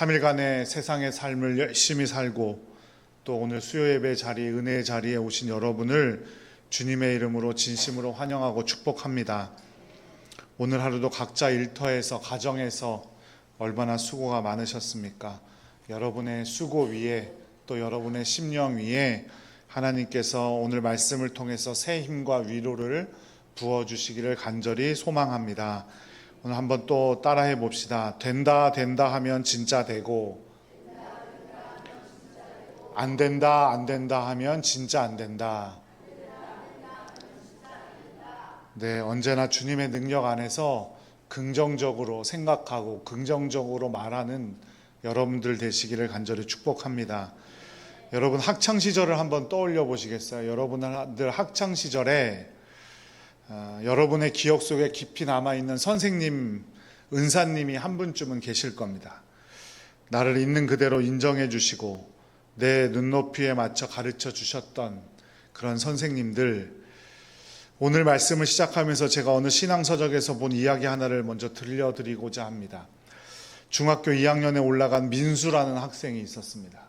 3일간의 세상의 삶을 열심히 살고 또 오늘 수요예배 자리, 은혜의 자리에 오신 여러분을 주님의 이름으로 진심으로 환영하고 축복합니다. 오늘 하루도 각자 일터에서, 가정에서 얼마나 수고가 많으셨습니까? 여러분의 수고 위에 또 여러분의 심령 위에 하나님께서 오늘 말씀을 통해서 새 힘과 위로를 부어주시기를 간절히 소망합니다. 오늘 한번 또 따라해 봅시다. 된다 하면 진짜 되고, 안 된다 하면 진짜 안 된다. 네, 언제나 주님의 능력 안에서 긍정적으로 생각하고 긍정적으로 말하는 여러분들 되시기를 간절히 축복합니다. 여러분 학창 시절을 한번 떠올려 보시겠어요? 여러분들 학창 시절에 여러분의 기억 속에 깊이 남아있는 선생님, 은사님이 한 분쯤은 계실 겁니다. 나를 있는 그대로 인정해 주시고 내 눈높이에 맞춰 가르쳐 주셨던 그런 선생님들, 오늘 말씀을 시작하면서 제가 어느 신앙서적에서 본 이야기 하나를 먼저 들려드리고자 합니다. 중학교 2학년에 올라간 민수라는 학생이 있었습니다.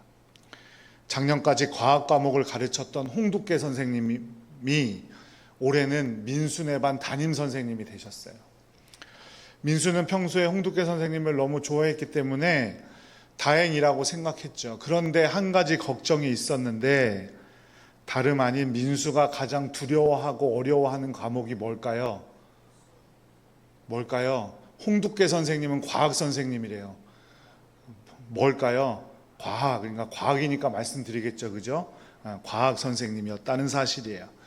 작년까지 과학 과목을 가르쳤던 홍두깨 선생님이 올해는 민수네 반 담임 선생님이 되셨어요. 민수는 평소에 홍두깨 선생님을 너무 좋아했기 때문에 다행이라고 생각했죠. 그런데 한 가지 걱정이 있었는데, 다름 아닌 민수가 가장 두려워하고 어려워하는 과목이 뭘까요? 홍두깨 선생님은 과학 선생님이래요. 뭘까요? 과학. 그러니까 과학이니까 말씀드리겠죠, 그죠? 과학 선생님이었다는 사실이에요.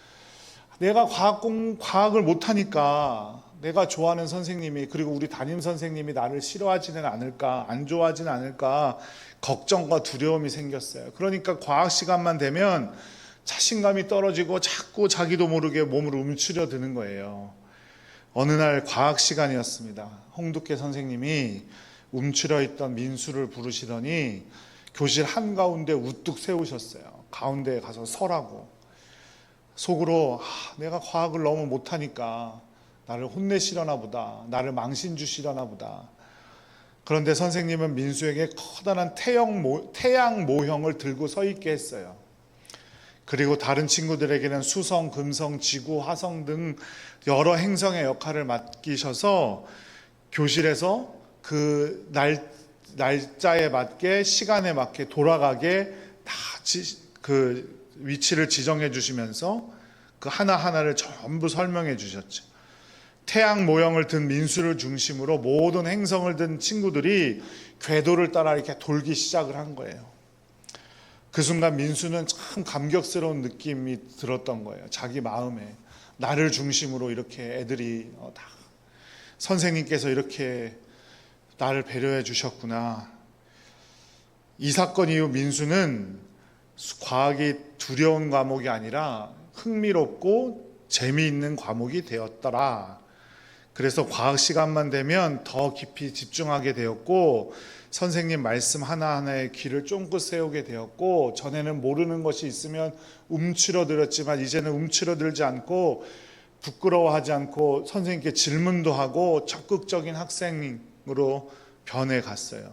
내가 과학을 못하니까 내가 좋아하는 선생님이, 그리고 우리 담임 선생님이 나를 싫어하지는 않을까, 안 좋아하지는 않을까 걱정과 두려움이 생겼어요. 그러니까 과학 시간만 되면 자신감이 떨어지고 자꾸 자기도 모르게 몸을 움츠려 드는 거예요. 어느 날 과학 시간이었습니다. 홍두깨 선생님이 움츠려 있던 민수를 부르시더니 교실 한가운데 우뚝 세우셨어요. 가운데에 가서 서라고. 속으로 내가 과학을 너무 못하니까 나를 혼내시려나 보다, 나를 망신 주시려나 보다. 그런데 선생님은 민수에게 커다란 태양 모형을 들고 서 있게 했어요. 그리고 다른 친구들에게는 수성, 금성, 지구, 화성 등 여러 행성의 역할을 맡기셔서 교실에서 그 날짜에 맞게, 시간에 맞게 돌아가게 다 그 위치를 지정해 주시면서 그 하나하나를 전부 설명해 주셨죠. 태양 모형을 든 민수를 중심으로 모든 행성을 든 친구들이 궤도를 따라 이렇게 돌기 시작을 한 거예요. 그 순간 민수는 참 감격스러운 느낌이 들었던 거예요. 자기 마음에 나를 중심으로 이렇게 애들이 다 선생님께서 이렇게 나를 배려해 주셨구나. 이 사건 이후 민수는 과학이 두려운 과목이 아니라 흥미롭고 재미있는 과목이 되었더라. 그래서 과학 시간만 되면 더 깊이 집중하게 되었고, 선생님 말씀 하나하나에 귀를 쫑긋 세우게 되었고, 전에는 모르는 것이 있으면 움츠러들었지만 이제는 움츠러들지 않고 부끄러워하지 않고 선생님께 질문도 하고 적극적인 학생으로 변해갔어요.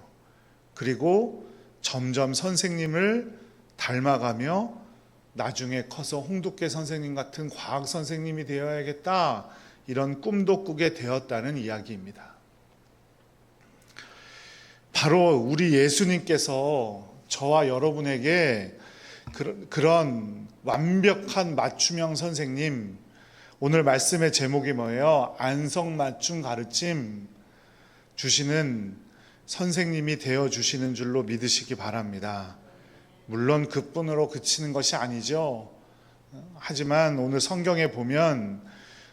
그리고 점점 선생님을 닮아가며 나중에 커서 홍두깨 선생님 같은 과학 선생님이 되어야겠다, 이런 꿈도 꾸게 되었다는 이야기입니다. 바로 우리 예수님께서 저와 여러분에게 그런 완벽한 맞춤형 선생님, 오늘 말씀의 제목이 뭐예요? 안성맞춤 가르침 주시는 선생님이 되어주시는 줄로 믿으시기 바랍니다. 물론 그뿐으로 그치는 것이 아니죠. 하지만 오늘 성경에 보면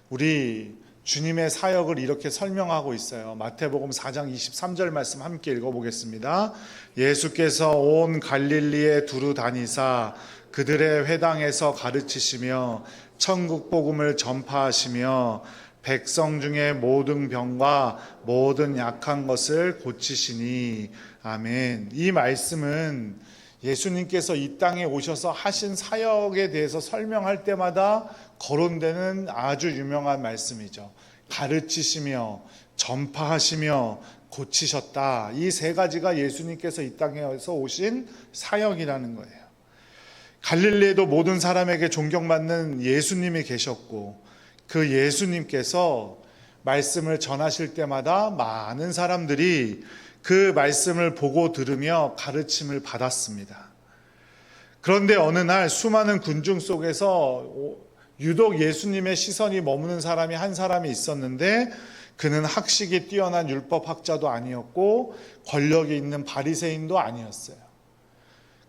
우리 주님의 사역을 이렇게 설명하고 있어요. 마태복음 4장 23절 말씀 함께 읽어보겠습니다. 예수께서 온 갈릴리에 두루 다니사 그들의 회당에서 가르치시며 천국 복음을 전파하시며 백성 중에 모든 병과 모든 약한 것을 고치시니. 아멘. 이 말씀은 예수님께서 이 땅에 오셔서 하신 사역에 대해서 설명할 때마다 거론되는 아주 유명한 말씀이죠. 가르치시며 전파하시며 고치셨다. 이 세 가지가 예수님께서 이 땅에서 오신 사역이라는 거예요. 갈릴리에도 모든 사람에게 존경받는 예수님이 계셨고, 그 예수님께서 말씀을 전하실 때마다 많은 사람들이 그 말씀을 보고 들으며 가르침을 받았습니다. 그런데 어느 날 수많은 군중 속에서 유독 예수님의 시선이 머무는 사람이 한 사람이 있었는데, 그는 학식이 뛰어난 율법학자도 아니었고 권력이 있는 바리새인도 아니었어요.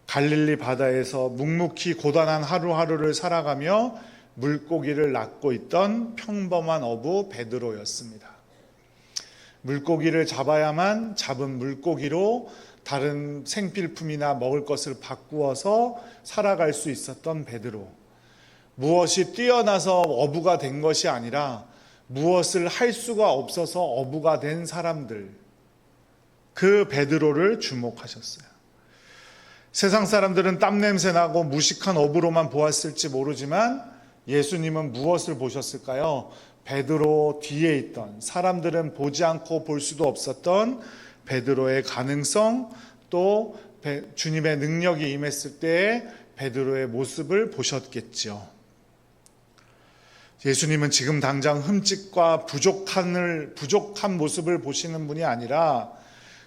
갈릴리 바다에서 묵묵히 고단한 하루하루를 살아가며 물고기를 낚고 있던 평범한 어부 베드로였습니다. 물고기를 잡아야만 잡은 물고기로 다른 생필품이나 먹을 것을 바꾸어서 살아갈 수 있었던 베드로. 무엇이 뛰어나서 어부가 된 것이 아니라 무엇을 할 수가 없어서 어부가 된 사람들, 그 베드로를 주목하셨어요. 세상 사람들은 땀냄새 나고 무식한 어부로만 보았을지 모르지만 예수님은 무엇을 보셨을까요? 베드로 뒤에 있던, 사람들은 보지 않고 볼 수도 없었던 베드로의 가능성, 또 주님의 능력이 임했을 때의 베드로의 모습을 보셨겠죠. 예수님은 지금 당장 흠집과 부족한 모습을 보시는 분이 아니라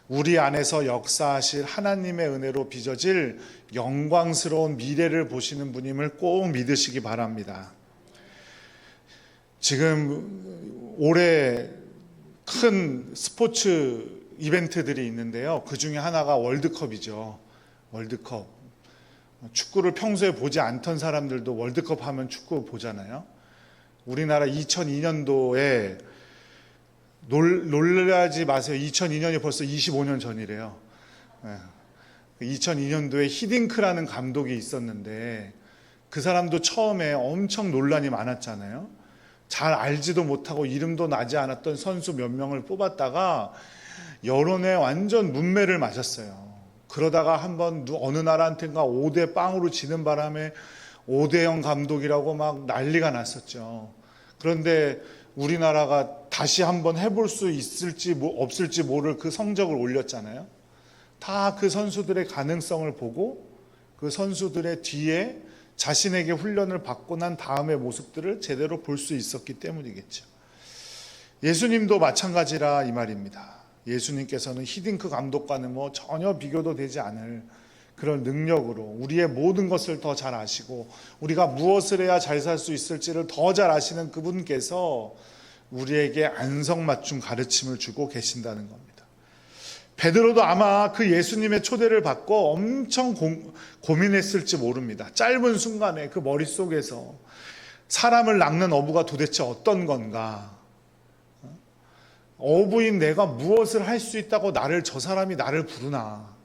우리 안에서 역사하실 하나님의 은혜로 빚어질 영광스러운 미래를 보시는 분임을 꼭 믿으시기 바랍니다. 지금 올해 큰 스포츠 이벤트들이 있는데요. 그 중에 하나가 월드컵이죠. 월드컵. 축구를 평소에 보지 않던 사람들도 월드컵 하면 축구 보잖아요. 우리나라 2002년도에 놀라지 마세요. 2002년이 벌써 25년 전이래요. 2002년도에 히딩크라는 감독이 있었는데 그 사람도 처음에 엄청 논란이 많았잖아요. 잘 알지도 못하고 이름도 나지 않았던 선수 몇 명을 뽑았다가 여론에 완전 문매를 맞았어요. 그러다가 한번 어느 나라한테인가 5대0으로 지는 바람에 5대0 감독이라고 막 난리가 났었죠. 그런데 우리나라가 다시 한번 해볼 수 있을지 없을지 모를 그 성적을 올렸잖아요. 다 그 선수들의 가능성을 보고 그 선수들의 뒤에 자신에게 훈련을 받고 난 다음의 모습들을 제대로 볼 수 있었기 때문이겠죠. 예수님도 마찬가지라 이 말입니다. 예수님께서는 히딩크 감독과는 전혀 비교도 되지 않을 그런 능력으로 우리의 모든 것을 더 잘 아시고 우리가 무엇을 해야 잘 살 수 있을지를 더 잘 아시는 그분께서 우리에게 안성맞춤 가르침을 주고 계신다는 겁니다. 베드로도 아마 그 예수님의 초대를 받고 엄청 고민했을지 모릅니다. 짧은 순간에 그 머릿속에서 사람을 낚는 어부가 도대체 어떤 건가? 어부인 내가 무엇을 할 수 있다고 저 사람이 나를 부르나?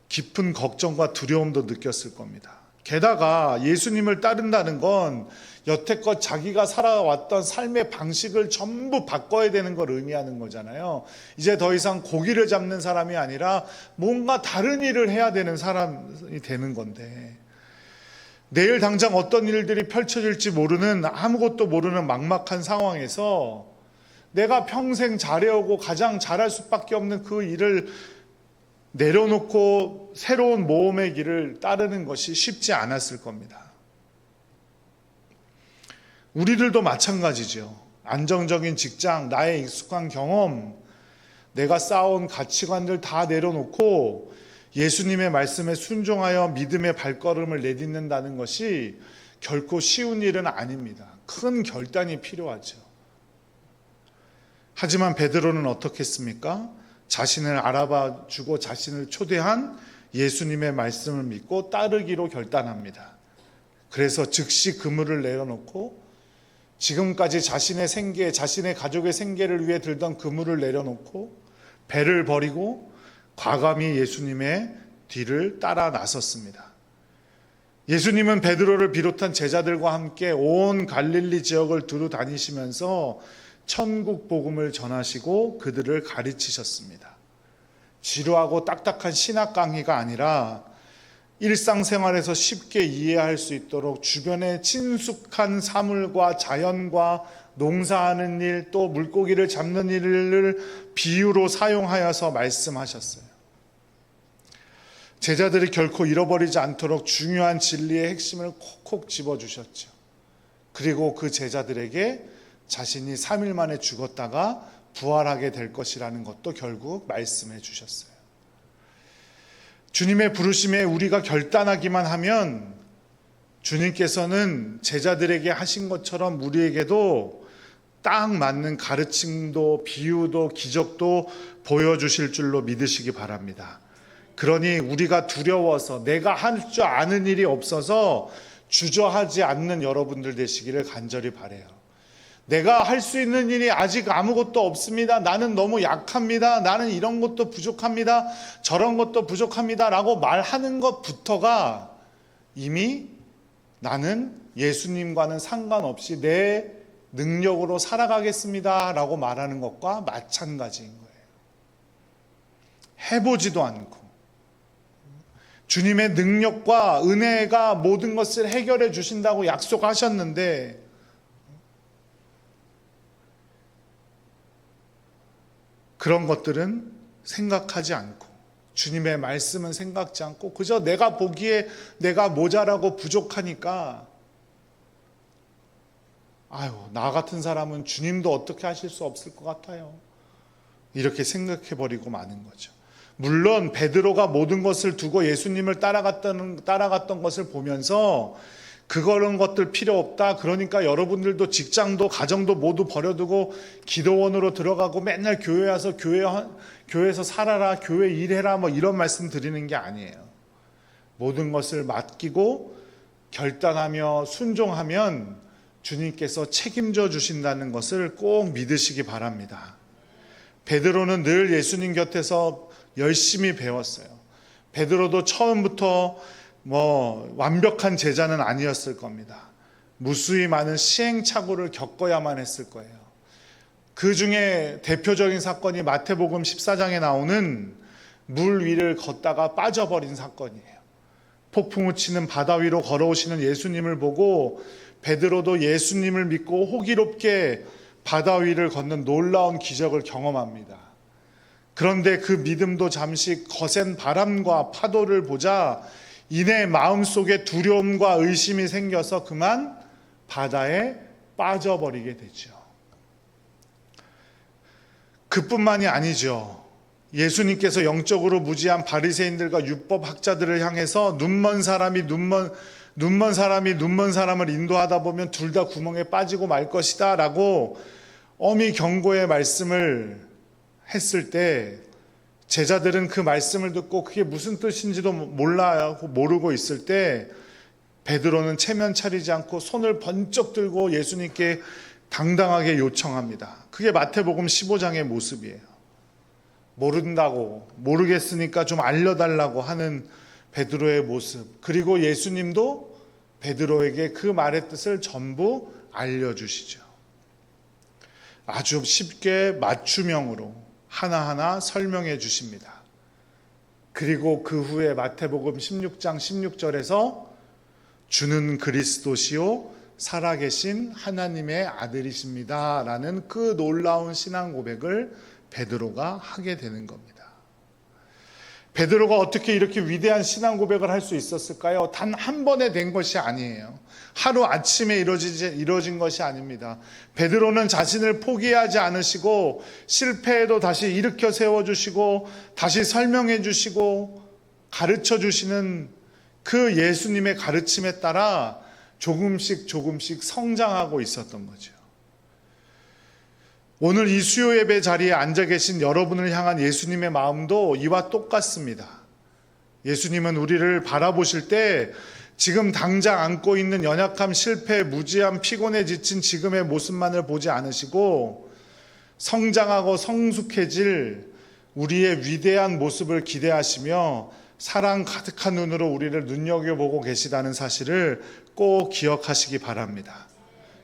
깊은 걱정과 두려움도 느꼈을 겁니다. 게다가 예수님을 따른다는 건 여태껏 자기가 살아왔던 삶의 방식을 전부 바꿔야 되는 걸 의미하는 거잖아요. 이제 더 이상 고기를 잡는 사람이 아니라 뭔가 다른 일을 해야 되는 사람이 되는 건데, 내일 당장 어떤 일들이 펼쳐질지 모르는, 아무것도 모르는 막막한 상황에서 내가 평생 잘해오고 가장 잘할 수밖에 없는 그 일을 내려놓고 새로운 모험의 길을 따르는 것이 쉽지 않았을 겁니다. 우리들도 마찬가지죠. 안정적인 직장, 나의 익숙한 경험, 내가 쌓아온 가치관들 다 내려놓고 예수님의 말씀에 순종하여 믿음의 발걸음을 내딛는다는 것이 결코 쉬운 일은 아닙니다. 큰 결단이 필요하죠. 하지만 베드로는 어떻게 했습니까? 자신을 알아봐 주고 자신을 초대한 예수님의 말씀을 믿고 따르기로 결단합니다. 그래서 즉시 그물을 내려놓고 지금까지 자신의 생계, 자신의 가족의 생계를 위해 들던 그물을 내려놓고 배를 버리고 과감히 예수님의 뒤를 따라 나섰습니다. 예수님은 베드로를 비롯한 제자들과 함께 온 갈릴리 지역을 두루 다니시면서 천국 복음을 전하시고 그들을 가르치셨습니다. 지루하고 딱딱한 신학 강의가 아니라 일상생활에서 쉽게 이해할 수 있도록 주변에 친숙한 사물과 자연과 농사하는 일, 또 물고기를 잡는 일을 비유로 사용하여서 말씀하셨어요. 제자들이 결코 잃어버리지 않도록 중요한 진리의 핵심을 콕콕 집어주셨죠. 그리고 그 제자들에게 자신이 3일 만에 죽었다가 부활하게 될 것이라는 것도 결국 말씀해 주셨어요. 주님의 부르심에 우리가 결단하기만 하면 주님께서는 제자들에게 하신 것처럼 우리에게도 딱 맞는 가르침도 비유도 기적도 보여주실 줄로 믿으시기 바랍니다. 그러니 우리가 두려워서 내가 할 줄 아는 일이 없어서 주저하지 않는 여러분들 되시기를 간절히 바라요. 내가 할 수 있는 일이 아직 아무것도 없습니다. 나는 너무 약합니다. 나는 이런 것도 부족합니다. 저런 것도 부족합니다. 라고 말하는 것부터가 이미 나는 예수님과는 상관없이 내 능력으로 살아가겠습니다. 라고 말하는 것과 마찬가지인 거예요. 해보지도 않고 주님의 능력과 은혜가 모든 것을 해결해 주신다고 약속하셨는데 그런 것들은 생각하지 않고 주님의 말씀은 생각지 않고 그저 내가 보기에 내가 모자라고 부족하니까 나 같은 사람은 주님도 어떻게 하실 수 없을 것 같아요. 이렇게 생각해버리고 마는 거죠. 물론 베드로가 모든 것을 두고 예수님을 따라갔던 것을 보면서 그런 것들 필요 없다. 그러니까 여러분들도 직장도 가정도 모두 버려두고 기도원으로 들어가고 맨날 교회 와서 교회에서 살아라, 교회 일해라 이런 말씀 드리는 게 아니에요. 모든 것을 맡기고 결단하며 순종하면 주님께서 책임져 주신다는 것을 꼭 믿으시기 바랍니다. 베드로는 늘 예수님 곁에서 열심히 배웠어요. 베드로도 처음부터 완벽한 제자는 아니었을 겁니다. 무수히 많은 시행착오를 겪어야만 했을 거예요. 그 중에 대표적인 사건이 마태복음 14장에 나오는 물 위를 걷다가 빠져버린 사건이에요. 폭풍우 치는 바다 위로 걸어오시는 예수님을 보고 베드로도 예수님을 믿고 호기롭게 바다 위를 걷는 놀라운 기적을 경험합니다. 그런데 그 믿음도 잠시 거센 바람과 파도를 보자 이내 마음속에 두려움과 의심이 생겨서 그만 바다에 빠져버리게 되죠. 그뿐만이 아니죠. 예수님께서 영적으로 무지한 바리새인들과 율법 학자들을 향해서 눈먼 사람이 눈먼 사람을 인도하다 보면 둘 다 구멍에 빠지고 말 것이다 라고 엄히 경고의 말씀을 했을 때 제자들은 그 말씀을 듣고 그게 무슨 뜻인지도 모르고 있을 때 베드로는 체면 차리지 않고 손을 번쩍 들고 예수님께 당당하게 요청합니다. 그게 마태복음 15장의 모습이에요. 모르겠으니까 좀 알려달라고 하는 베드로의 모습. 그리고 예수님도 베드로에게 그 말의 뜻을 전부 알려주시죠. 아주 쉽게 맞춤형으로 하나하나 설명해 주십니다. 그리고 그 후에 마태복음 16장 16절에서 주는 그리스도시요 살아계신 하나님의 아들이십니다 라는 그 놀라운 신앙 고백을 베드로가 하게 되는 겁니다. 베드로가 어떻게 이렇게 위대한 신앙 고백을 할 수 있었을까요? 단 한 번에 된 것이 아니에요. 하루 아침에 이루어진 것이 아닙니다. 베드로는 자신을 포기하지 않으시고 실패해도 다시 일으켜 세워주시고 다시 설명해 주시고 가르쳐 주시는 그 예수님의 가르침에 따라 조금씩 성장하고 있었던 거죠. 오늘 이 수요 예배 자리에 앉아 계신 여러분을 향한 예수님의 마음도 이와 똑같습니다. 예수님은 우리를 바라보실 때 지금 당장 안고 있는 연약함, 실패, 무지함, 피곤해 지친 지금의 모습만을 보지 않으시고 성장하고 성숙해질 우리의 위대한 모습을 기대하시며 사랑 가득한 눈으로 우리를 눈여겨보고 계시다는 사실을 꼭 기억하시기 바랍니다.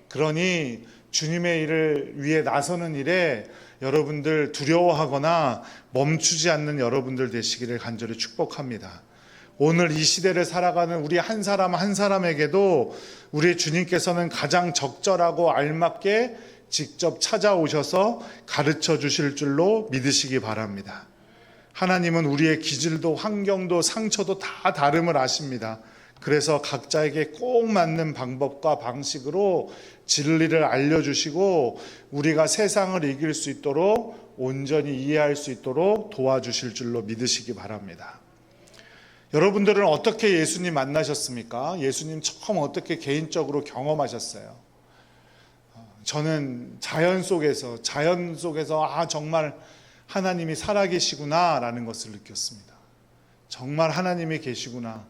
그러니 주님의 일을 위해 나서는 일에 여러분들 두려워하거나 멈추지 않는 여러분들 되시기를 간절히 축복합니다. 오늘 이 시대를 살아가는 우리 한 사람 한 사람에게도 우리 주님께서는 가장 적절하고 알맞게 직접 찾아오셔서 가르쳐 주실 줄로 믿으시기 바랍니다. 하나님은 우리의 기질도 환경도 상처도 다 다름을 아십니다. 그래서 각자에게 꼭 맞는 방법과 방식으로 진리를 알려주시고 우리가 세상을 이길 수 있도록 온전히 이해할 수 있도록 도와주실 줄로 믿으시기 바랍니다. 여러분들은 어떻게 예수님 만나셨습니까? 예수님 처음 어떻게 개인적으로 경험하셨어요? 저는 자연 속에서 정말 하나님이 살아계시구나 라는 것을 느꼈습니다. 정말 하나님이 계시구나,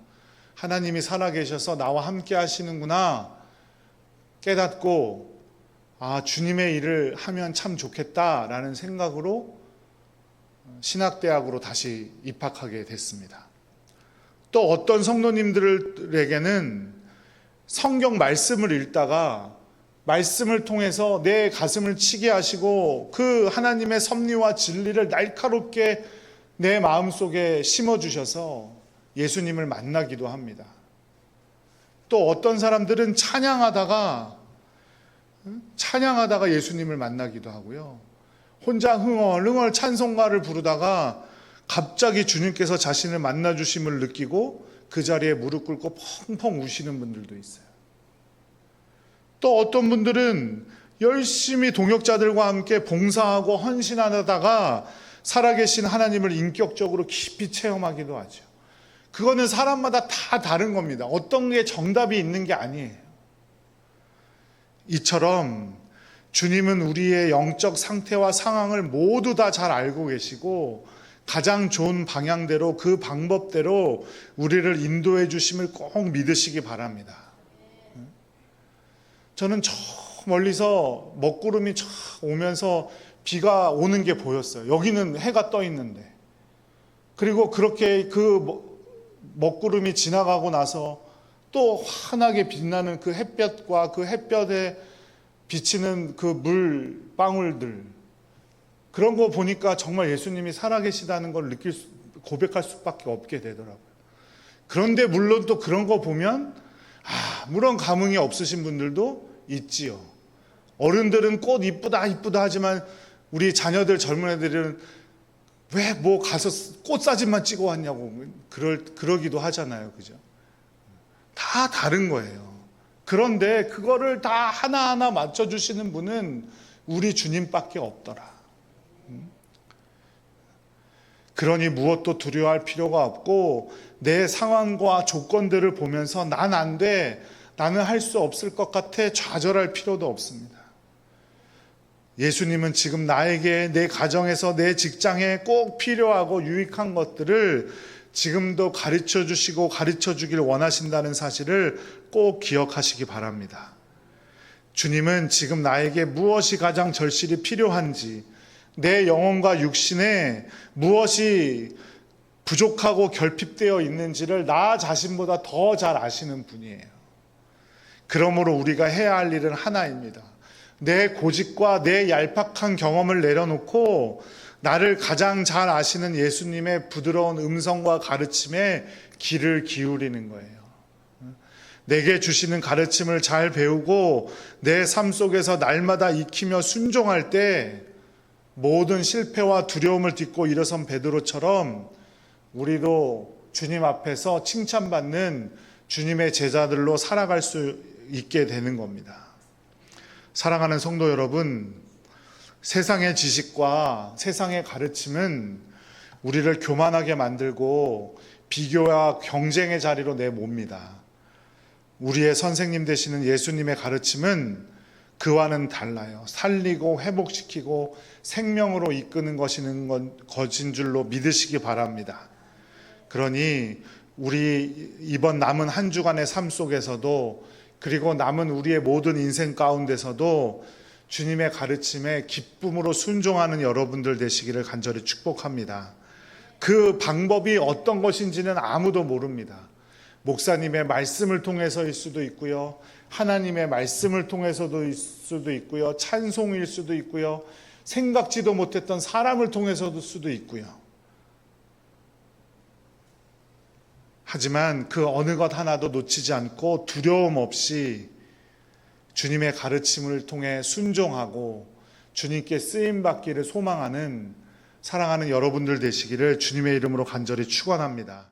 하나님이 살아계셔서 나와 함께 하시는구나 깨닫고 주님의 일을 하면 참 좋겠다라는 생각으로 신학대학으로 다시 입학하게 됐습니다. 또 어떤 성도님들에게는 성경 말씀을 읽다가 말씀을 통해서 내 가슴을 치게 하시고 그 하나님의 섭리와 진리를 날카롭게 내 마음속에 심어주셔서 예수님을 만나기도 합니다. 또 어떤 사람들은 찬양하다가 예수님을 만나기도 하고요. 혼자 흥얼흥얼 찬송가를 부르다가 갑자기 주님께서 자신을 만나주심을 느끼고 그 자리에 무릎 꿇고 펑펑 우시는 분들도 있어요. 또 어떤 분들은 열심히 동역자들과 함께 봉사하고 헌신하다가 살아계신 하나님을 인격적으로 깊이 체험하기도 하죠. 그거는 사람마다 다 다른 겁니다. 어떤 게 정답이 있는 게 아니에요. 이처럼 주님은 우리의 영적 상태와 상황을 모두 다 잘 알고 계시고 가장 좋은 방향대로 그 방법대로 우리를 인도해 주심을 꼭 믿으시기 바랍니다. 저는 저 멀리서 먹구름이 쫙 오면서 비가 오는 게 보였어요. 여기는 해가 떠 있는데. 그리고 그렇게 그 먹구름이 지나가고 나서 또 환하게 빛나는 그 햇볕과 그 햇볕에 비치는 그 물방울들, 그런 거 보니까 정말 예수님이 살아계시다는 걸 고백할 수밖에 없게 되더라고요. 그런데 물론 또 그런 거 보면 물론 감흥이 없으신 분들도 있지요. 어른들은 꽃 이쁘다 하지만 우리 자녀들, 젊은 애들은 왜 가서 꽃 사진만 찍어 왔냐고 그러기도 하잖아요. 그죠? 다 다른 거예요. 그런데 그거를 다 하나하나 맞춰주시는 분은 우리 주님밖에 없더라. 그러니 무엇도 두려워할 필요가 없고 내 상황과 조건들을 보면서 난 안 돼, 나는 할 수 없을 것 같아 좌절할 필요도 없습니다. 예수님은 지금 나에게, 내 가정에서, 내 직장에 꼭 필요하고 유익한 것들을 지금도 가르쳐 주시고 가르쳐 주길 원하신다는 사실을 꼭 기억하시기 바랍니다. 주님은 지금 나에게 무엇이 가장 절실히 필요한지, 내 영혼과 육신에 무엇이 부족하고 결핍되어 있는지를 나 자신보다 더 잘 아시는 분이에요. 그러므로 우리가 해야 할 일은 하나입니다. 내 고집과 내 얄팍한 경험을 내려놓고 나를 가장 잘 아시는 예수님의 부드러운 음성과 가르침에 귀를 기울이는 거예요. 내게 주시는 가르침을 잘 배우고 내 삶 속에서 날마다 익히며 순종할 때 모든 실패와 두려움을 딛고 일어선 베드로처럼 우리도 주님 앞에서 칭찬받는 주님의 제자들로 살아갈 수 있게 되는 겁니다. 사랑하는 성도 여러분, 세상의 지식과 세상의 가르침은 우리를 교만하게 만들고 비교와 경쟁의 자리로 내몹니다. 우리의 선생님 되시는 예수님의 가르침은 그와는 달라요. 살리고 회복시키고 생명으로 이끄는 것인 줄로 믿으시기 바랍니다. 그러니 우리 이번 남은 한 주간의 삶 속에서도, 그리고 남은 우리의 모든 인생 가운데서도 주님의 가르침에 기쁨으로 순종하는 여러분들 되시기를 간절히 축복합니다. 그 방법이 어떤 것인지는 아무도 모릅니다. 목사님의 말씀을 통해서일 수도 있고요, 하나님의 말씀을 통해서도 수도 있고요, 찬송일 수도 있고요, 생각지도 못했던 사람을 통해서도 수도 있고요. 하지만 그 어느 것 하나도 놓치지 않고 두려움 없이 주님의 가르침을 통해 순종하고 주님께 쓰임받기를 소망하는 사랑하는 여러분들 되시기를 주님의 이름으로 간절히 축원합니다.